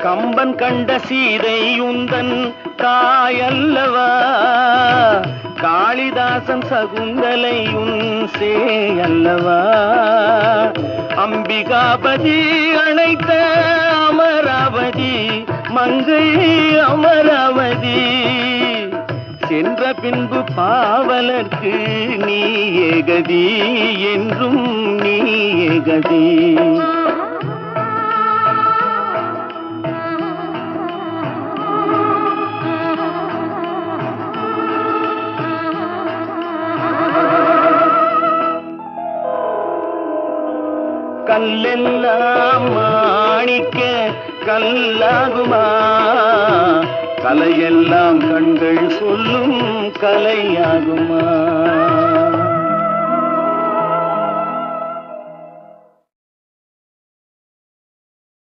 கம்பன் கண்ட சீதை உந்தன் தாயல்லவா, காளிதாசன் சகுந்தலை உன் சேயல்லவா, அம்பிகாபதி அழைத்த அமராவதி மங்கை அமராவதி, சென்ற பின்பு பாவலர்க்கு நீ ஏகதி என்றும் நீ ஏகதி. கல்லெல்லாம் மாணிக்க கல்லாகுமா, கலையெல்லாம் கண்கள் சொல்லும் கலையாகுமா.